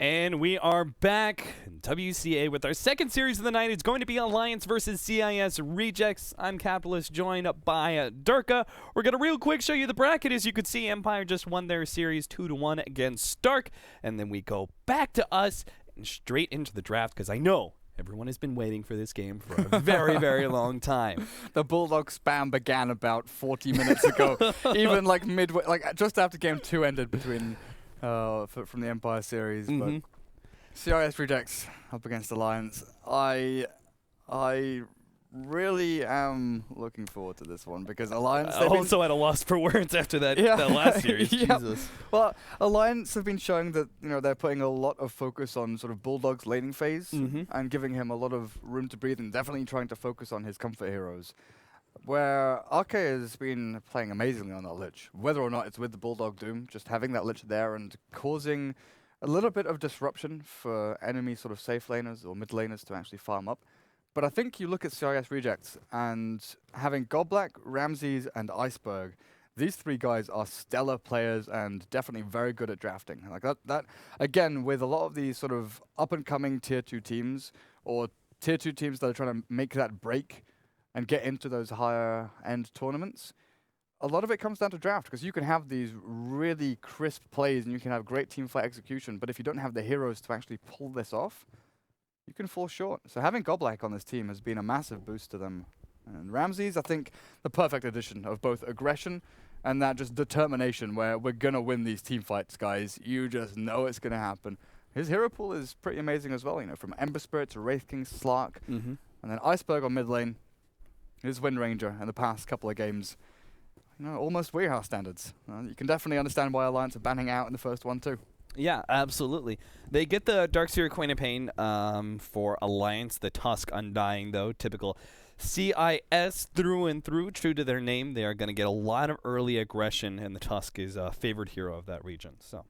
And we are back in WCA with our second series of the night. It's going to be Alliance versus CIS Rejects. I'm Capitalist, joined by Durka. We're going to real quick show you the bracket. As you can see, Empire just won their series 2-1 against Stark. And then we go back to us and straight into the draft, because I know everyone has been waiting for this game for a very, very long time. The Bulldog spam began about 40 minutes ago, even like midway, like just after game 2 ended between from the Empire series. But CIS Rejects up against Alliance. I really am looking forward to this one because Alliance. Also at a loss for words after that last series. Jesus. Well, Alliance have been showing that they're putting a lot of focus on sort of Bulldog's laning phase and giving him a lot of room to breathe, and definitely trying to focus on his comfort heroes. Where RK has been playing amazingly on that Lich, whether or not it's with the Bulldog Doom, just having that Lich there and causing a little bit of disruption for enemy sort of safe laners or mid laners to actually farm up. But I think you look at CIS Rejects and having Godblack, Ramses, and Iceberg, these three guys are stellar players and definitely very good at drafting. Like that again, with a lot of these sort of up-and-coming Tier 2 teams or Tier 2 teams that are trying to make that break and get into those higher-end tournaments, a lot of it comes down to draft, because you can have these really crisp plays and you can have great team fight execution, but if you don't have the heroes to actually pull this off, you can fall short. So having Godblack on this team has been a massive boost to them. And Ramses, I think, the perfect addition of both aggression and that just determination where we're going to win these team fights, guys. You just know it's going to happen. His hero pool is pretty amazing as well, from Ember Spirit to Wraith King, Slark, and then Iceberg on mid lane. His Wind Ranger in the past couple of games, almost warehouse standards. You can definitely understand why Alliance are banning out in the first one too. Yeah, absolutely. They get the Darkseer Queen of Pain for Alliance, the Tusk Undying, though. Typical CIS through and through, true to their name. They are going to get a lot of early aggression, and the Tusk is a favored hero of that region. So,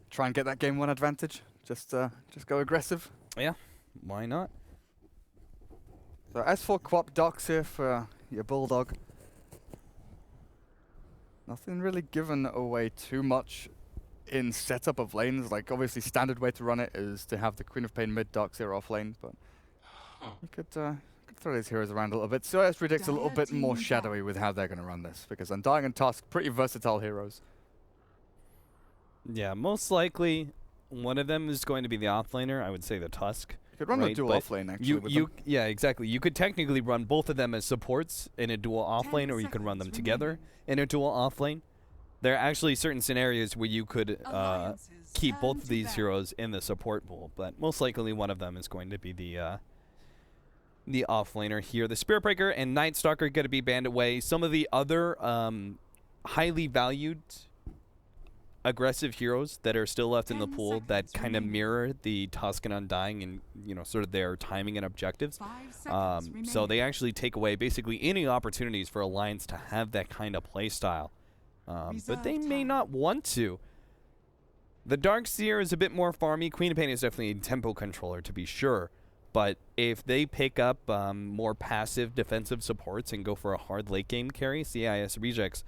try and get that game 1 advantage. Just go aggressive. Yeah, why not? So as for Quap Darkseer for your Bulldog, nothing really given away too much in setup of lanes. Like, obviously, standard way to run it is to have the Queen of Pain mid, Darkseer off lane, but you could throw these heroes around a little bit. CIS Rejects a little bit more shadowy with how they're going to run this, because Undying and Tusk, pretty versatile heroes. Yeah, most likely one of them is going to be the offlaner. I would say the Tusk. You could run the dual offlane, actually. Yeah, exactly. You could technically run both of them as supports in a dual offlane, or you could run them together in a dual offlane. There are actually certain scenarios where you could keep both of these heroes in the support pool, but most likely one of them is going to be the offlaner here. The Spirit Breaker and Night Stalker are going to be banned away. Some of the other highly valued aggressive heroes that are still left in the pool that kind of mirror the Tusk and Undying and sort of their timing and objectives. So they actually take away basically any opportunities for Alliance to have that kind of play style. But they may not want to. The Darkseer is a bit more farmy. Queen of Pain is definitely a tempo controller, to be sure. But if they pick up more passive defensive supports and go for a hard late game carry, CIS Rejects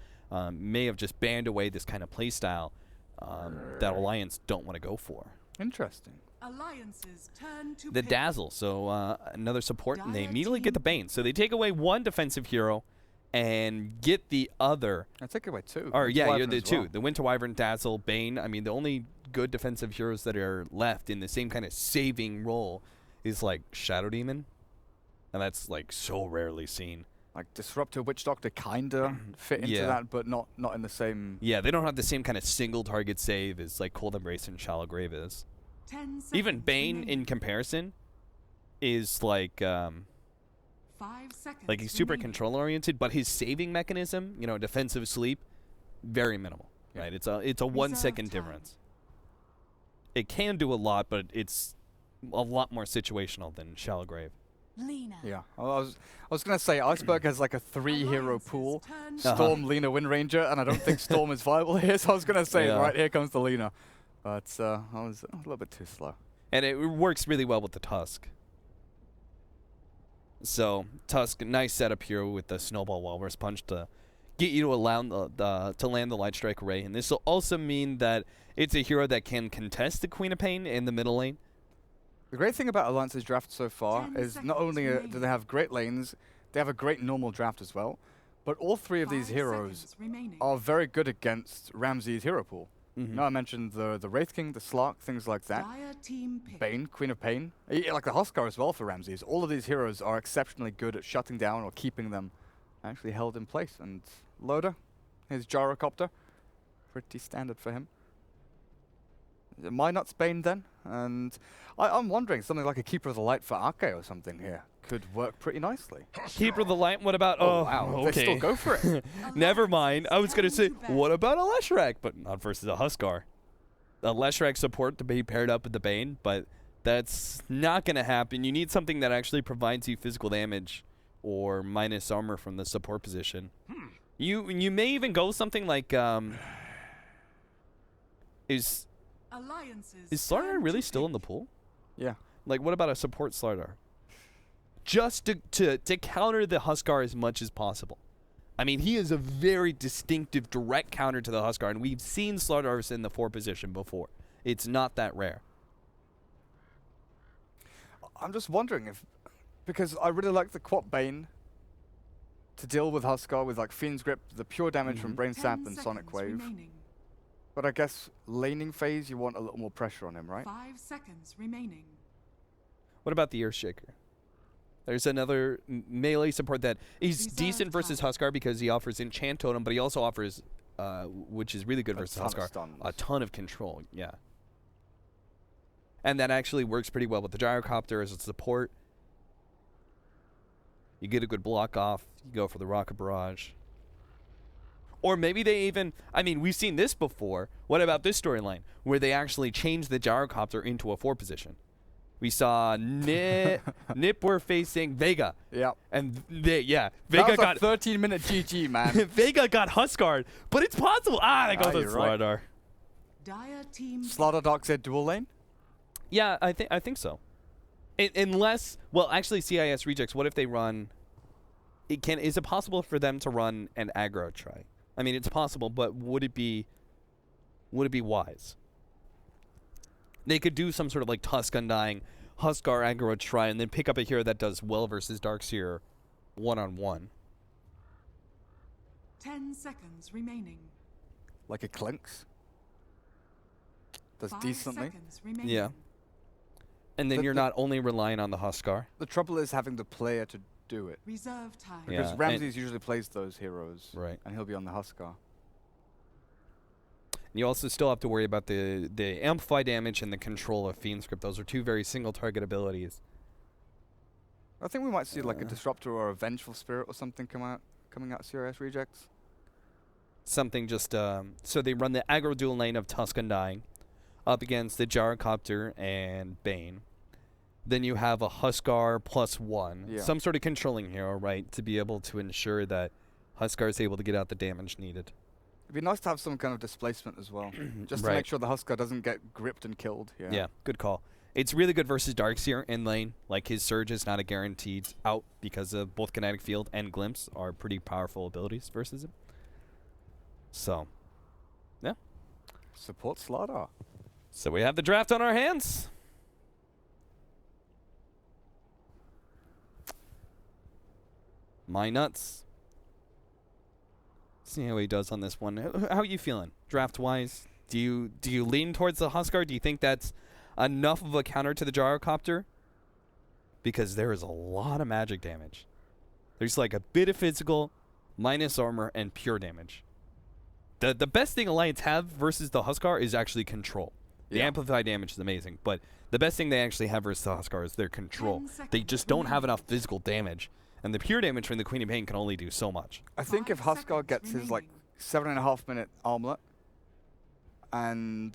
may have just banned away this kind of play style that Alliance don't want to go for. Interesting. Alliance's turn to the Dazzle, so another support, and they immediately get the Bane. So they take away one defensive hero and get the other. I take away 2. Or yeah, you're the 2. Well. The Winter Wyvern, Dazzle, Bane. I mean, the only good defensive heroes that are left in the same kind of saving role is like Shadow Demon, and that's like so rarely seen. Like Disruptor, Witch Doctor kinda fit into that, but not in the same. Yeah, they don't have the same kind of single target save as like Cold Embrace and Shallow Grave is. Even Bane in comparison is like he's super control oriented, but his saving mechanism, defensive sleep, very minimal. Yeah. Right? It's a 1 second difference. It can do a lot, but it's a lot more situational than Shallow Grave. Lina. Yeah, I was gonna say Iceberg has like a 3-hero pool: Storm, Lina, Wind Ranger, and I don't think Storm is viable here. So I was gonna say right here comes the Lina, but I was a little bit too slow. And it works really well with the Tusk. So Tusk, nice setup here with the Snowball Walrus Punch to get you to allow to land the Light Strike Array. And this will also mean that it's a hero that can contest the Queen of Pain in the middle lane. The great thing about Alliance's draft so far 10 is not seconds only remaining. do they have great lanes, they have a great normal draft as well, but all three of these 5 heroes seconds remaining. are very good against Ramsey's hero pool. Mhm. Now I mentioned the Wraith King, the Slark, things like that. Dire team pick. Bane, Queen of Pain, like the Huskar as well for Ramses. All of these heroes are exceptionally good at shutting down or keeping them actually held in place. And Loda, his Gyrocopter, pretty standard for him. Minot's Bane then, and I'm wondering something like a Keeper of the Light for Arke or something here could work pretty nicely. Keeper of the Light, what about... Oh wow, okay. they still go for it. Never mind. I was going to say, Turn to battle. what about a Leshrac? But not versus a Huskar. A Leshrac support to be paired up with the Bane, but that's not going to happen. You need something that actually provides you physical damage or minus armor from the support position. You may even go something like... Is Alliances Slardar turn really to still in the pick. pool? Yeah. Like, what about a support Slardar? Just to counter the Huskar as much as possible. I mean, he is a very distinctive direct counter to the Huskar, and we've seen Slardars in the 4 position before. It's not that rare. I'm just wondering if, because I really like the Quat Bane to deal with Huskar with like Fiend's Grip, the pure damage from Brain 10 Sap and Sonic seconds Wave. remaining. But I guess laning phase, you want a little more pressure on him, right? 5 seconds remaining. What about the Earthshaker? There's another melee support that is Reserve decent versus time. Huskar because he offers Enchant Totem, but he also offers, which is really good A versus ton of Huskar, stuns. a ton of control. Yeah. And that actually works pretty well with the Gyrocopter as a support. You get a good block off. You go for the Rocket Barrage. Or maybe they even... I mean, we've seen this before. What about this storyline? Where they actually changed the Gyrocopter into a 4 position. We saw Nip were facing Vega. Yeah. And Vega That was got... a 13-minute GG, man. Vega got Huskard. But it's possible. They go to you're right. Slardar. Dire team Slaughter Dark said dual lane? Yeah, I think so. Unless, well, actually, CIS rejects. What if they run? Is it possible for them to run an aggro try? I mean, it's possible, but would it be wise? They could do some sort of like Tusk Undying, Huskar aggro try, and then pick up a hero that does well versus Darkseer, 1-on-1. 10 seconds remaining. Like a Clinks? Does 5 decently. seconds remaining. Yeah. And then The- you're the- not only relying on the Huskar. The trouble is having the player to do it. Reserve time. Yeah. Because and- Ramses usually plays those heroes. Right. And he'll be on the Huskar. You also still have to worry about the amplify damage and the control of Fiend Script. Those are 2 very single target abilities. I think we might see like a Disruptor or a Vengeful Spirit or something coming out CRS rejects. Something just so they run the aggro dual lane of Tusk Undying up against the Gyrocopter and Bane. Then you have a Huskar +1, Yeah. some sort of controlling hero, right, to be able to ensure that Huskar is able to get out the damage needed. It'd be nice to have some kind of displacement as well. Just to Right. make sure the Huskar doesn't get gripped and killed. Yeah, good call. It's really good versus Darkseer in lane. Like, his Surge is not a guaranteed out because of both Kinetic Field and Glimpse are pretty powerful abilities versus him. So, yeah. Support Slardar. So we have the draft on our hands. My nuts. See how he does on this one. How are you feeling, draft-wise? Do you lean towards the Huskar? Do you think that's enough of a counter to the Gyrocopter? Because there is a lot of magic damage. There's like a bit of physical, minus armor, and pure damage. The best thing Alliance have versus the Huskar is actually control. The Yeah. amplified damage is amazing, but the best thing they actually have versus the Huskar is their control. 10 They seconds just don't have remaining. enough physical damage. And the pure damage from the Queen of Pain can only do so much. I think if 5 Huskar seconds gets his like remaining. 7.5-minute armlet and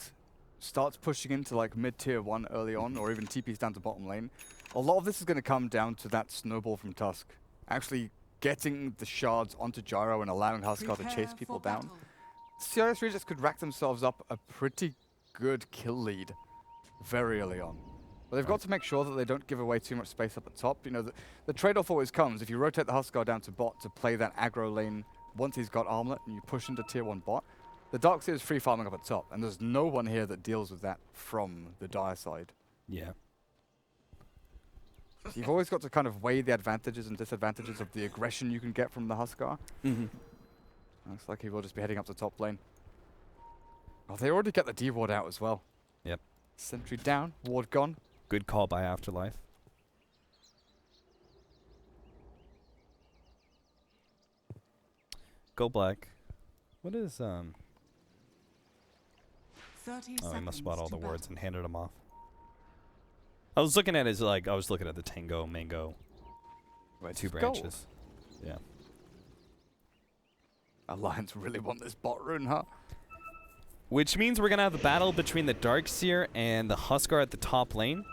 starts pushing into like mid-tier 1 early on, or even TPs down to bottom lane, a lot of this is going to come down to that snowball from Tusk. Actually getting the shards onto Gyro and allowing Huskar to chase Prepare people for down. battle. CIS Regis could rack themselves up a pretty good kill lead very early on. But they've got to make sure that they don't give away too much space up at top. You know, the trade-off always comes if you rotate the Huskar down to bot to play that aggro lane once he's got armlet and you push into tier 1 bot, the Darkseer is free farming up at top, and there's no one here that deals with that from the Dire side. Yeah. You've always got to kind of weigh the advantages and disadvantages of the aggression you can get from the Huskar. Looks like he will just be heading up to top lane. Oh, they already get the D ward out as well. Yep. Sentry down, ward gone. Good call by Afterlife. Go black. What is 30 Oh, he must seconds spot all the to wards battle. and handed them off. I was looking at his I was looking at the Tango Mango Right, two just go. branches. Yeah. Alliance really want this bot rune, huh? Which means we're gonna have a battle between the Darkseer and the Huskar at the top lane.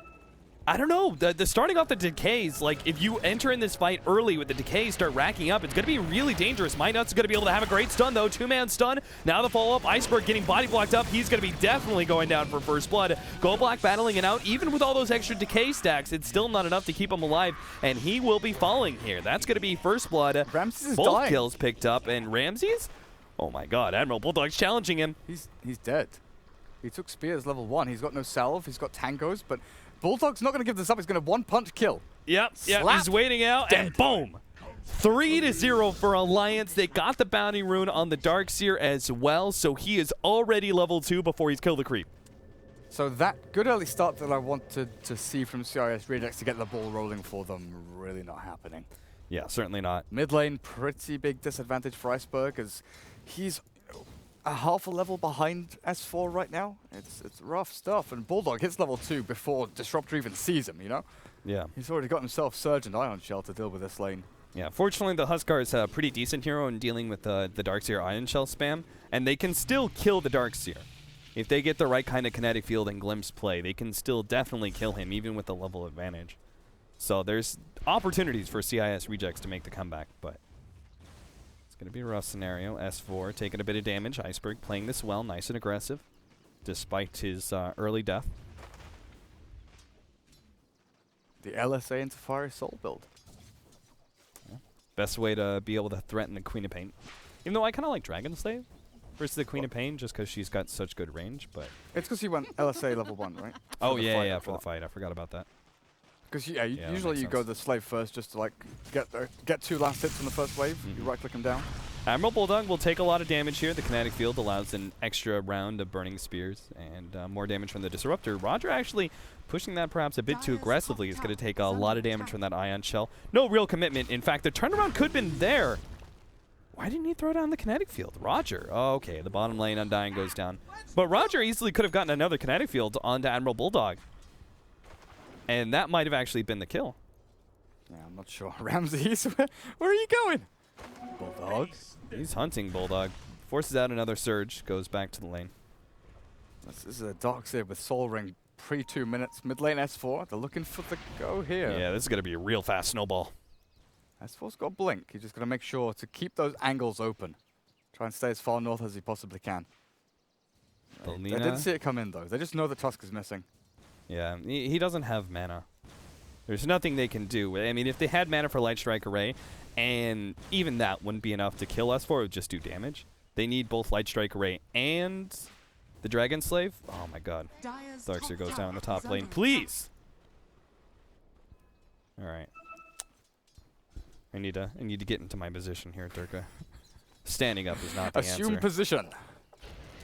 I don't know. The starting off the decays, like if you enter in this fight early with the decays start racking up, it's gonna be really dangerous. Minut's gonna be able to have a great stun though. 2-man stun. Now the follow-up. Iceberg getting body blocked up. He's gonna be definitely going down for first blood. Go Black battling it out. Even with all those extra decay stacks, it's still not enough to keep him alive, and he will be falling here. That's gonna be first blood. Ramses is Both dying. kills picked up, and Ramses? Oh my god, Admiral Bulldog's challenging him. He's dead. He took spears level 1. He's got no salve. He's got tangos, but Bulldog's not going to give this up. He's going to one-punch kill. Yep, Slap. he's waiting out, and boom! 3-0 for Alliance. They got the bounty rune on the Darkseer as well, so he is already level 2 before he's killed the creep. So that good early start that I wanted to see from CIS Redux to get the ball rolling for them, really not happening. Yeah, certainly not. Mid lane, pretty big disadvantage for Iceberg as he's a half a level behind S4 right now. It's rough stuff, and Bulldog hits level 2 before Disruptor even sees him, you know? Yeah. He's already got himself Surge and Ion Shell to deal with this lane. Yeah, fortunately the Huskar is a pretty decent hero in dealing with the Darkseer Iron Shell spam, and they can still kill the Darkseer. If they get the right kind of kinetic field and glimpse play, they can still definitely kill him, even with the level advantage. So there's opportunities for CIS Rejects to make the comeback, but it's going to be a rough scenario. S4 taking a bit of damage. Iceberg playing this well, nice and aggressive, despite his early death. The LSA into Fiery Soul build. Best way to be able to threaten the Queen of Pain. Even though I kind of like Dragon Slave versus the Queen of Pain just because she's got such good range, but... It's because you went LSA level 1, right? Oh, For the yeah, fight yeah, up for the top. fight. I forgot about that. Because Yeah, usually makes you go sense. the slave first just to like get 2 last hits on the first wave. You right click him down. Admiral Bulldog will take a lot of damage here. The kinetic field allows an extra round of burning spears and more damage from the Disruptor. Roger actually pushing that perhaps a bit too aggressively is going to take a lot of damage from that Ion Shell. No real commitment. In fact, the turnaround could have been there. Why didn't he throw down the kinetic field? Roger. Oh, okay, the bottom lane Undying goes down. But Roger easily could have gotten another kinetic field onto Admiral Bulldog. And that might have actually been the kill. Yeah, I'm not sure. Ramses, where are you going? Bulldog. He's hunting Bulldog. Forces out another surge. Goes back to the lane. This is a Darkseer with Soul Ring pre 2 minutes. Mid lane S4. They're looking for the go here. Yeah, this is going to be a real fast snowball. S4's got Blink. He's just going to make sure to keep those angles open. Try and stay as far north as he possibly can. They didn't see it come in, though. They just know that Tusk is missing. Yeah, he doesn't have mana. There's nothing they can do. I mean, if they had mana for Light Strike Array, and even that wouldn't be enough to kill us for, it would just do damage. They need both Light Strike Array and the Dragon Slave. Oh my god. Dire's Darkseer goes top down the tower top is lane. under Please! Alright. I need to get into my position here, Durka. Standing up is not the Assume answer. position.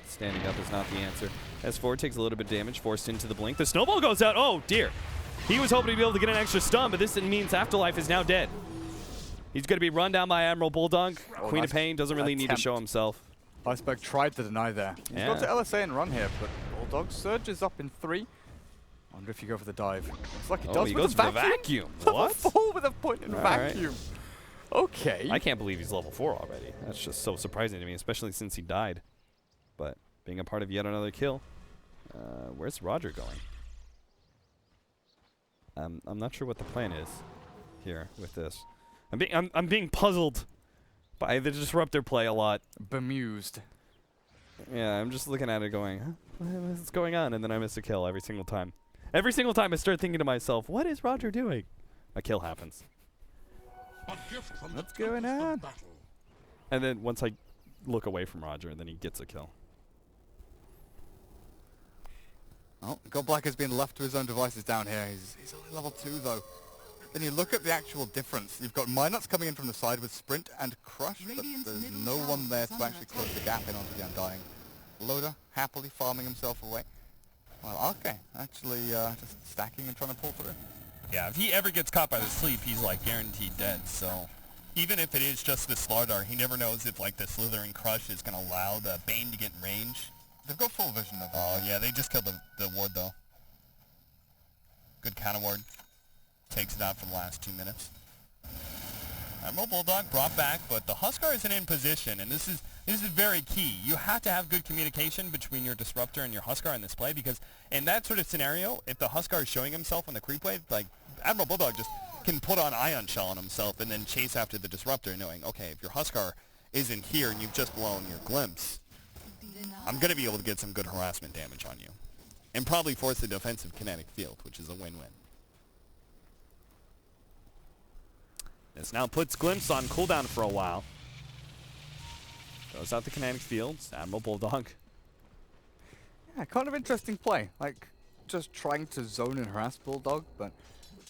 Standing up is not the answer. S4 takes a little bit of damage, forced into the blink. The snowball goes out. Oh, dear. He was hoping to be able to get an extra stun, but this means Afterlife is now dead. He's going to be run down by Admiral Bulldog. Oh, Queen of nice Pain doesn't really need to attempt. show himself. Iceberg tried to deny there. He's got to Yeah. LSA and run here, but Bulldog Surge is up in 3. Wonder if you go for the dive. Looks like he Oh, does he with goes the for the vacuum. Level What? 4 with a point in All right. vacuum. Okay. I can't believe he's level 4 already. That's just so surprising to me, especially since he died. But being a part of yet another kill. Where's Roger going? I'm not sure what the plan is here with this. I'm being puzzled by the Disruptor play a lot. Bemused. Yeah, I'm just looking at it going, huh? What's going on? And then I miss a kill every single time. Every single time I start thinking to myself, what is Roger doing? A kill happens. What's going on? And then once I look away from Roger, then he gets a kill. Oh, Godblack has been left to his own devices down here. He's only level 2 though. Then you look at the actual difference. You've got Minots coming in from the side with Sprint and Crush, but there's no one there to actually close the gap in onto the Undying. Loader happily farming himself away. Well, okay, actually just stacking and trying to pull through. Yeah, if he ever gets caught by the sleep, he's like guaranteed dead. So even if it is just the Slardar, he never knows if like the Slithering Crush is going to allow the Bane to get in range. They've got full vision of it. Oh yeah, they just killed the ward though. Good counter ward. Takes it out for the last 2 minutes. Admiral Bulldog brought back, but the Huskar isn't in position, and this is very key. You have to have good communication between your Disruptor and your Huskar in this play, because in that sort of scenario, if the Huskar is showing himself on the creep wave, like Admiral Bulldog just can put on Ion Shell on himself and then chase after the Disruptor, knowing, okay, if your Huskar isn't here and you've just blown your glimpse, I'm going to be able to get some good harassment damage on you. And probably force the defensive kinetic field, which is a win-win. This now puts Glimpse on cooldown for a while. Goes out the kinetic fields. Admiral Bulldog. Yeah, kind of interesting play. Like, just trying to zone and harass Bulldog, but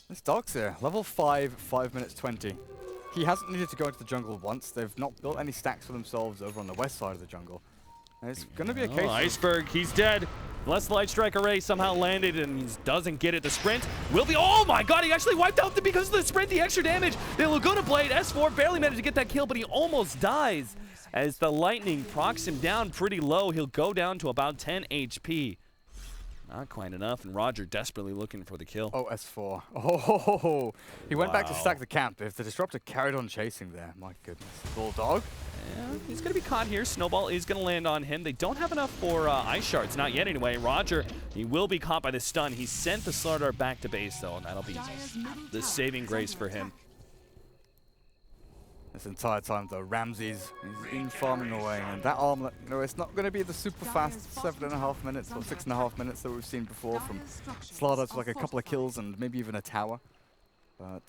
this dog's here. Level 5, 5 minutes 20. He hasn't needed to go into the jungle once. They've not built any stacks for themselves over on the west side of the jungle. And it's going to be a case of Iceberg, he's dead. Unless the Light Strike Array somehow landed and he doesn't get it. The sprint will be... Oh my god, he actually wiped out because of the sprint, the extra damage. The Laguna Blade, S4 barely managed to get that kill, but he almost dies. As the Lightning procs him down pretty low, he'll go down to about 10 HP. Not quite enough, and Roger desperately looking for the kill. Oh, S4. Oh, he went back to stack the camp. If the Disruptor carried on chasing there, my goodness. Bulldog. Yeah, he's going to be caught here. Snowball is going to land on him. They don't have enough for Ice Shards. Not yet, anyway. Roger, he will be caught by the stun. He sent the Slardar back to base, though, and that'll be the saving grace for him. This entire time, though, Ramses is in farming away, and that armlet, you know, it's not going to be the super fast 7.5 minutes or 6.5 minutes that we've seen before from Slardar to like a couple of kills and maybe even a tower. But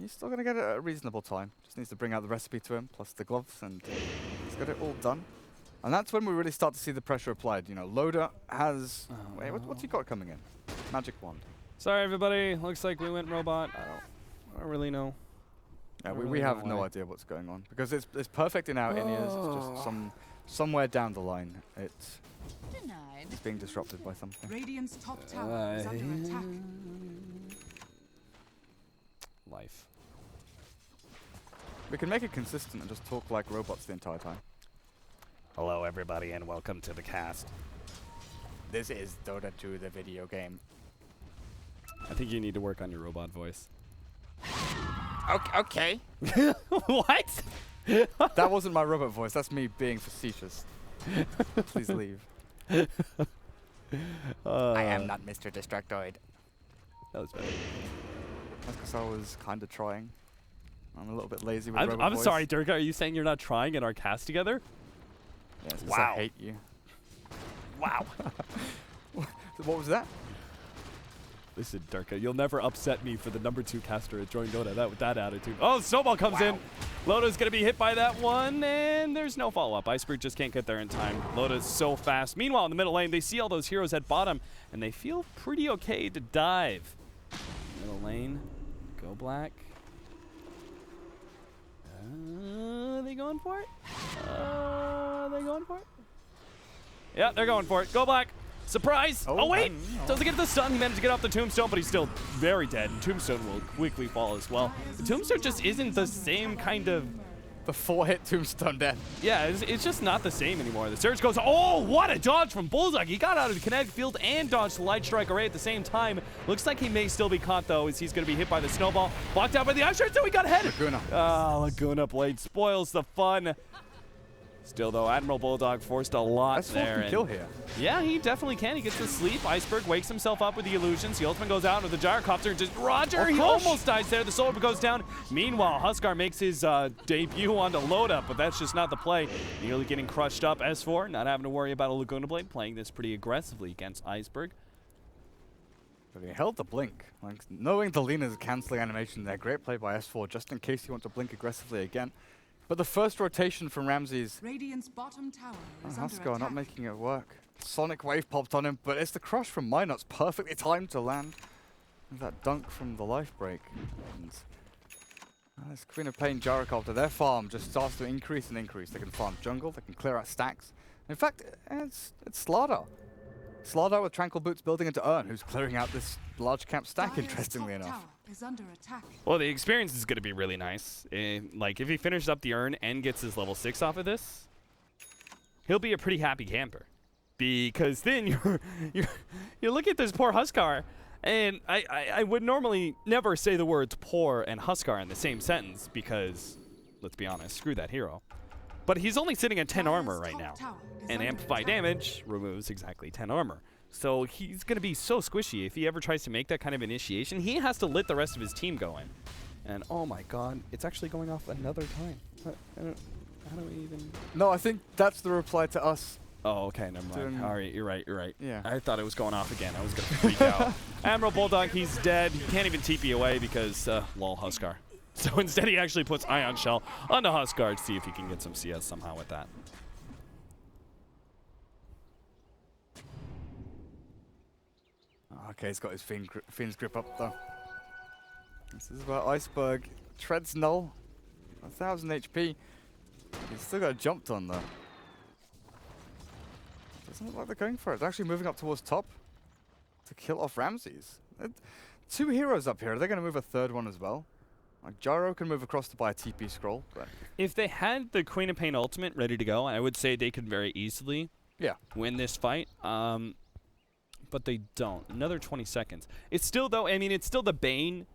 he's still going to get a reasonable time. Just needs to bring out the recipe to him, plus the gloves, and he's got it all done. And that's when we really start to see the pressure applied. You know, Loader has... Wait, what's he got coming in? Magic Wand. Sorry, everybody. Looks like we went robot. I don't really know. Yeah, we have no idea what's going on. Because it's perfect in our in-ears. It's just somewhere down the line. It's being disrupted by something. Radiant's top tower is under attack. Life. We can make it consistent and just talk like robots the entire time. Hello, everybody, and welcome to the cast. This is Dota2, the video game. I think you need to work on your robot voice. Okay. What? That wasn't my robot voice. That's me being facetious. Please leave. I am not Mr. Distractoid. That was better. That's because I was kind of trying. I'm a little bit lazy with robot I'm voice. sorry, Durga. Are you saying you're not trying in our cast together? Yes, Wow. I hate you. Wow. What was that? Listen, Durka, you'll never upset me for the #2 caster at Join Dota with that attitude. Oh, Snowball comes in. Loda's going to be hit by that one, and there's no follow-up. Iceberg just can't get there in time. Loda's so fast. Meanwhile, in the middle lane, they see all those heroes at bottom, and they feel pretty okay to dive. Middle lane, go black. Are they going for it? Are they going for it? Yeah, they're going for it. Go black. Surprise! Oh, wait! Doesn't get the stun. He managed to get off the Tombstone, but he's still very dead. And Tombstone will quickly fall as well. The Tombstone just isn't the same kind of... The 4-hit Tombstone death. Yeah, it's just not the same anymore. The Surge goes... Oh, what a dodge from Bullseye! He got out of the kinetic field and dodged the Light Strike Array at the same time. Looks like he may still be caught, though, as he's going to be hit by the Snowball. Blocked out by the Ice Shards, so he got ahead! Laguna. Ah, Laguna Blade spoils the fun. Still, though, Admiral Bulldog forced a lot That's there. Can kill here. Yeah, he definitely can. He gets to sleep. Iceberg wakes himself up with the illusions. The ultimate goes out with the gyrocopter and just Roger. He almost dies there. The solar goes down. Meanwhile, Huskar makes his debut onto Loda, but that's just not the play. Nearly getting crushed up. S4 not having to worry about a Laguna Blade, playing this pretty aggressively against Iceberg. But he held the blink. Like, knowing the Lena's canceling animation there, great play by S4, just in case you want to blink aggressively again. But the first rotation from Ramses, Radiant's bottom tower is under Huskar attack. not making it work. Sonic Wave popped on him, but it's the crush from Minot's perfectly timed to land. With that dunk from the life break. And this Queen of Pain Gyrocopter, their farm just starts to increase and increase. They can farm jungle, they can clear out stacks. In fact, it's Slardar. Slardar with Tranquil Boots building into Urn, who's clearing out this large camp stack, Dire's interestingly top enough. tower is under attack. Well, the experience is going to be really nice. Like, if he finishes up the Urn and gets his level 6 off of this, he'll be a pretty happy camper. Because then you look at this poor Huskar, and I would normally never say the words poor and Huskar in the same sentence because, let's be honest, screw that hero. But he's only sitting at 10 armor right now, and Amplify damage removes exactly 10 armor. So he's going to be so squishy if he ever tries to make that kind of initiation. He has to let the rest of his team go in. And oh my god, it's actually going off another time. How do we even... No, I think that's the reply to us. Oh, okay, never mind. All right, you're right. Yeah. I thought it was going off again. I was going to freak out. Admiral Bulldog, he's dead. He can't even TP away because, lol, Huskar. So instead he actually puts Ion Shell onto Huskar to see if he can get some CS somehow with that. Okay, he's got his Fiend's Grip up though. This is where Iceberg treads null. 1000 HP. He's still got a jumped on though. Doesn't look like they're going for it. They're actually moving up towards top to kill off Ramses. 2 heroes up here. Are they going to move a third one as well? Like Gyro can move across to buy a TP scroll. But If they had the Queen of Pain ultimate ready to go, I would say they could very easily win this fight. But they don't. Another 20 seconds. It's still, though, I mean, it's still the Bane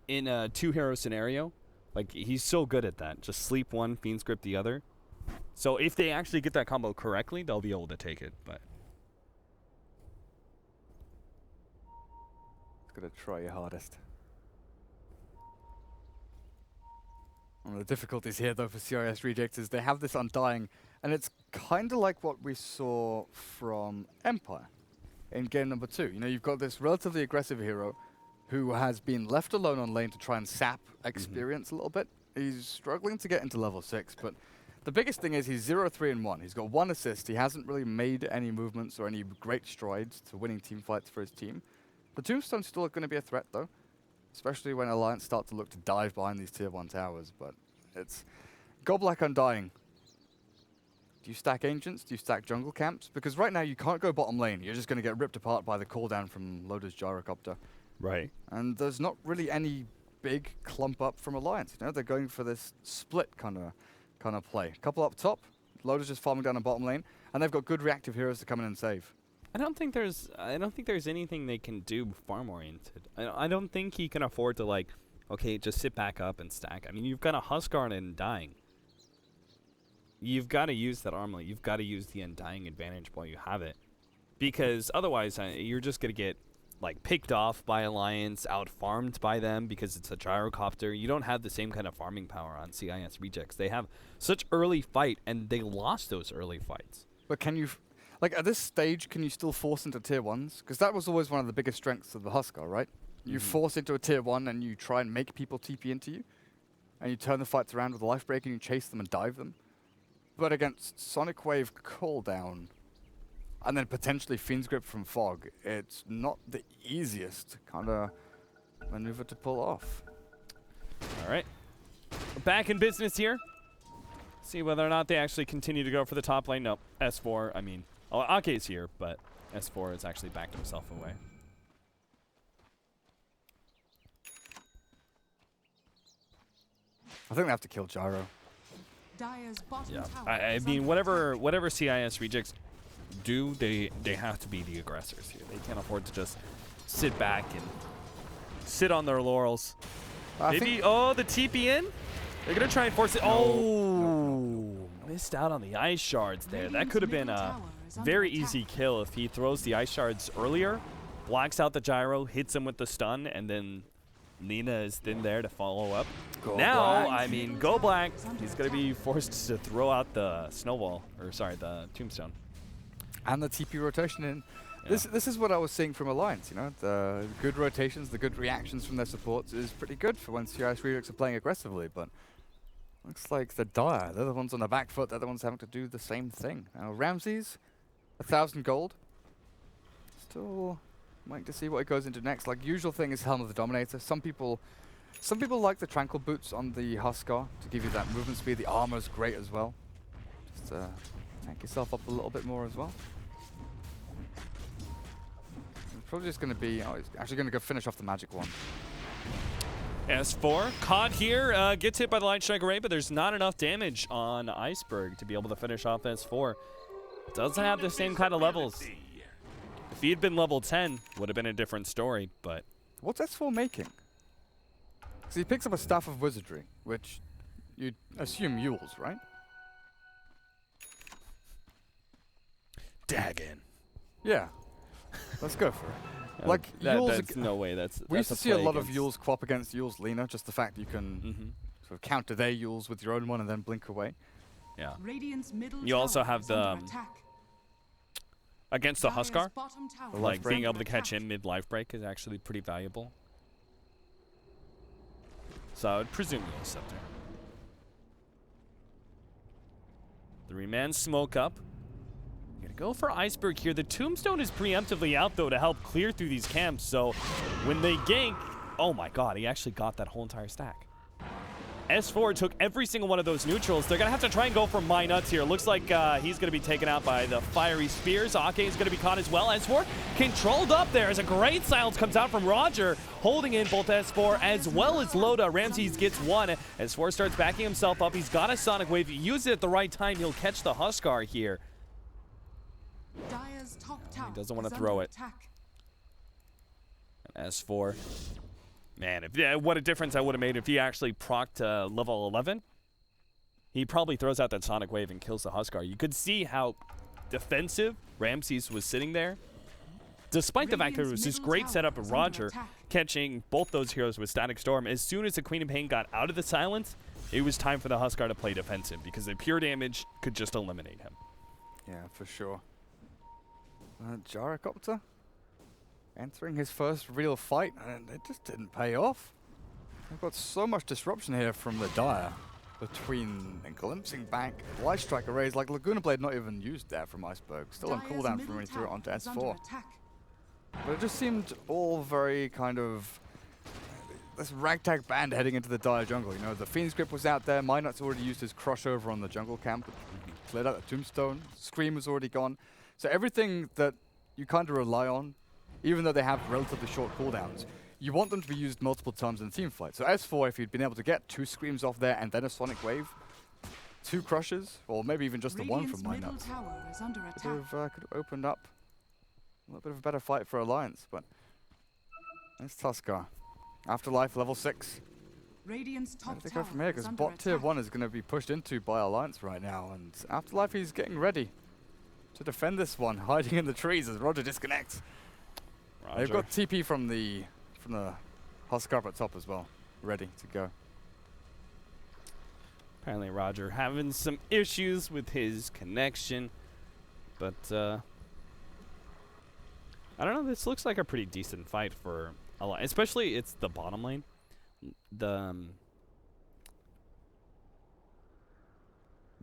in a 2-hero scenario. Like, he's so good at that. Just sleep one, Fiend's Grip the other. So if they actually get that combo correctly, they'll be able to take it. But gotta try your hardest. One of the difficulties here, though, for CIS Rejects is they have this Undying, and it's kind of like what we saw from Empire in game number 2. You know, you've got this relatively aggressive hero who has been left alone on lane to try and sap experience a little bit. He's struggling to get into level 6, but the biggest thing is he's 0-3-1. He's got 1 assist. He hasn't really made any movements or any great strides to winning team fights for his team. The Tombstone's still going to be a threat, though, especially when Alliance start to look to dive behind these tier 1 towers. But it's Goblack Undying. Do you stack Ancients? Do you stack jungle camps? Because right now you can't go bottom lane. You're just going to get ripped apart by the cooldown from Loda's Gyrocopter. right. And there's not really any big clump up from Alliance. You know, they're going for this split kind of play. Couple up top, Loda's just farming down the bottom lane, and they've got good reactive heroes to come in and save. I don't think there's anything they can do farm oriented. I don't think he can afford to, like, okay, just sit back up and stack. I mean, you've got a Huskar and Undying. You've got to use that armlet. You've got to use the Undying advantage while you have it, because otherwise you're just gonna get like picked off by Alliance, out farmed by them because it's a Gyrocopter. You don't have the same kind of farming power on CIS Rejects. They have such early fight, and they lost those early fights. But can you, like at this stage, can you still force into tier 1s? Because that was always one of the biggest strengths of the Huskar, right? You force into a tier 1 and you try and make people TP into you, and you turn the fights around with a life break and you chase them and dive them. But against Sonic Wave cooldown, and then potentially Fiend's Grip from Fog, it's not the easiest kind of maneuver to pull off. All right, we're back in business here. See whether or not they actually continue to go for the top lane. Nope. S4. I mean, Ake's here, but S4 has actually backed himself away. I think they have to kill Gyro. Dire's bottom Yeah. tower I is mean, under whatever CIS Rejects do, they have to be the aggressors here. They can't afford to just sit back and sit on their laurels. Maybe, the TP in? They're going to try and force it. Missed out on the ice shards there. That could have been a very easy kill if he throws the ice shards earlier, blocks out the Gyro, hits him with the stun, and then Nina is then there to follow up. I mean, Go Black, he's going to be forced to throw out the snowball, or sorry, the tombstone. And the TP rotation in. Yeah. This is what I was seeing from Alliance, you know. The good rotations, the good reactions from their supports is pretty good for when CIS Redux are playing aggressively, but Looks like the Dire, they're the ones on the back foot, they're the ones having to do the same thing. Now Ramses, 1,000 gold. Still waiting to see what it goes into next. Like usual thing is Helm of the Dominator. Some people like the Tranquil Boots on the Huskar to give you that movement speed. The armor's great as well. Just tank yourself up a little bit more as well. It's probably just going to be, oh, he's actually going to go finish off the magic one. S4 caught here, gets hit by the Light Strike Array, but there's not enough damage on Iceberg to be able to finish off S4. Doesn't have the same kind of levels. If he had been level 10, would have been a different story, but... What's S4 making? So he picks up a Staff of Wizardry, which you'd assume Yules, right? Dagon. Yeah. Let's go for it. Like, that's no way. We used to see a lot of Yules quap against Yules Lena, just the fact you can sort of counter their Yules with your own one and then blink away. Yeah. Radiant's middle You also tower have is the... under attack. against the Dire's Huskar, bottom tower The like life being break. able to catch him mid-life break is actually pretty valuable. So I would presume you'll Scepter. 3-man smoke up. Gonna go for Iceberg here. The Tombstone is preemptively out though to help clear through these camps. So when they gank, oh my god, he actually got that whole entire stack. S4 took every single one of those neutrals. They're gonna have to try and go for My Nuts here. Looks like he's gonna be taken out by the fiery spears. Ake is gonna be caught as well. S4 controlled up there as a great silence comes out from Roger, holding in both S4 as well as Loda. Ramses gets one. S4 starts backing himself up. He's got a Sonic Wave. If you use it at the right time, he'll catch the Huskar here. Dire's top tower doesn't wanna is throw under it. attack. S4. Man, what a difference that would have made if he actually procced level 11. He probably throws out that Sonic Wave and kills the Huskar. You could see how defensive Ramses was sitting there. Despite the fact that it was this great setup of Roger catching both those heroes with Static Storm, as soon as the Queen of Pain got out of the silence, it was time for the Huskar to play defensive because the pure damage could just eliminate him. Yeah, for sure. Gyrocopter entering his first real fight, and it just didn't pay off. We've got so much disruption here from the Dire between a glimpsing back, Light Strike Arrays, like Laguna Blade not even used there from Iceberg, still on Dire's cooldown middle from when he threw it tower onto is under S4. attack. But it just seemed all very kind of this ragtag band heading into the Dire jungle. You know, the Fiend's Grip was out there, Minot's already used his crush over on the jungle camp, cleared out the Tombstone, Scream was already gone. So everything that you kind of rely on, even though they have relatively short cooldowns, you want them to be used multiple times in a team fight. So S4, if you'd been able to get 2 Screams off there and then a Sonic Wave, 2 Crushes, or maybe even just the one from Radiant's middle Minot, tower is under attack. could have opened up a little bit of a better fight for Alliance, but it's Tuskar. Afterlife level 6. Radiant's top Where do they tower go from here? is Because under bot tier attack. 1 is going to be pushed into by Alliance right now, and Afterlife he's getting ready to defend this one, hiding in the trees as Roger disconnects. Roger. They've got TP from the Huskar up top as well, ready to go. Apparently Roger having some issues with his connection, but I don't know. This looks like a pretty decent fight for a lot, especially it's the bottom lane.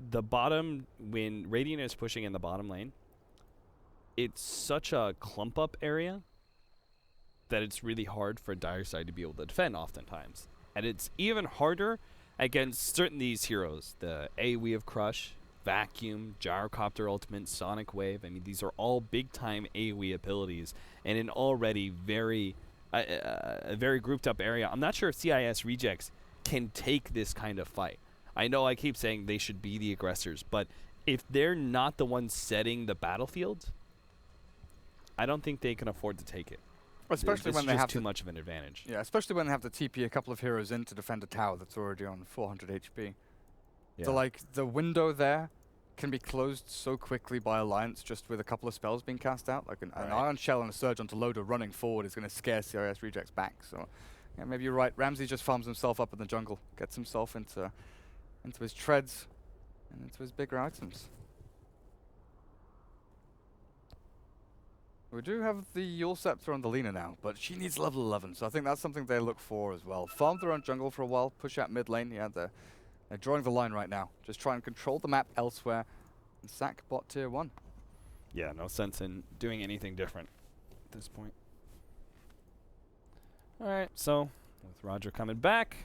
The bottom, when Radiant is pushing in the bottom lane, it's such a clump up area that it's really hard for Dire side to be able to defend oftentimes. And it's even harder against certain these heroes. The AoE of Crush, Vacuum, Gyrocopter Ultimate, Sonic Wave. I mean, these are all big time AoE abilities in an already very a very grouped up area. I'm not sure if CIS rejects can take this kind of fight. I know I keep saying they should be the aggressors, but if they're not the ones setting the battlefield, I don't think they can afford to take it. Especially when they have too much of an advantage. Yeah, especially when they have to TP a couple of heroes in to defend a tower that's already on 400 HP. Yeah. So like the window there can be closed so quickly by Alliance just with a couple of spells being cast out. Like an Iron Shell and a Surge onto Loda running forward is going to scare CIS rejects back. So yeah, maybe you're right. Ramsey just farms himself up in the jungle, gets himself into his treads and into his bigger items. We do have the Yule Scepter on the Lena now, but she needs level 11, so I think that's something they look for as well. Farm their own jungle for a while, push out mid lane. Yeah, the They're drawing the line right now. Just try and control the map elsewhere and sack bot tier 1. Yeah, no sense in doing anything different at this point. All right, so with Roger coming back,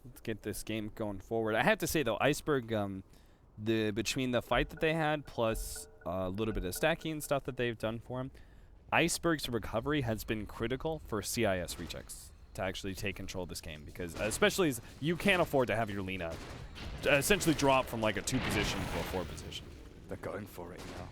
let's get this game going forward. I have to say, though, Iceberg, between the fight that they had plus a little bit of stacking and stuff that they've done for him, Iceberg's recovery has been critical for CIS Rejects to actually take control of this game, because especially as you can't afford to have your Lina essentially drop from like a 2 position to a 4 position. They're going for it now.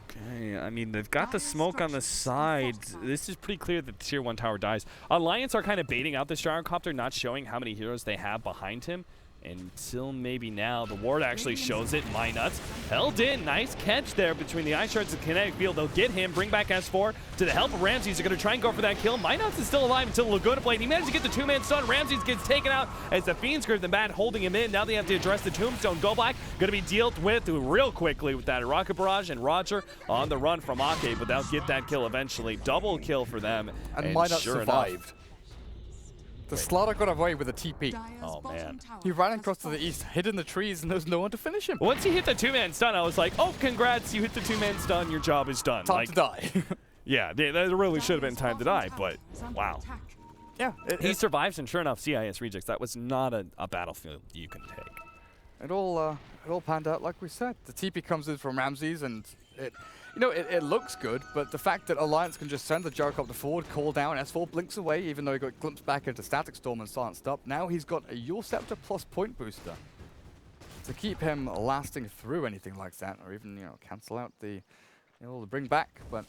Okay, I mean, they've got the smoke on the side. This is pretty clear that the tier 1 tower dies. Alliance are kind of baiting out this gyrocopter, not showing how many heroes they have behind him. Until maybe now, the ward actually shows it. My nuts held in. Nice catch there between the ice shards and kinetic field. They'll get him, bring back S4 to the help of Ramses. They're going to try and go for that kill. My nuts is still alive until Laguna Blade. He managed to get the 2-man stun. Ramses gets taken out as the Fiends grab the bat, holding him in. Now they have to address the Tombstone. Go Black going to be dealt with real quickly with that Rocket Barrage, and Roger on the run from Ake, but they'll get that kill eventually. Double kill for them. And My nuts sure survived. Enough, the Slaughter got away with a TP. Oh, man. He ran across to the east, hid in the trees, and there was no one to finish him. once he hit the 2-man stun, I was like, oh, congrats, you hit the 2-man stun, your job is done. Time like, to die. Yeah, that really should have been time to die, but wow. Yeah, He survives, and sure enough, CIS Rejects, that was not a battlefield you can take. it all panned out like we said. The TP comes in from Ramses, and it looks good, but the fact that Alliance can just send the gyrocopter forward, call down, S4 blinks away, even though he got glimpsed back into Static Storm and silenced up. Now he's got a Yule Scepter plus point booster to keep him lasting through anything like that, or even cancel out the bring back. But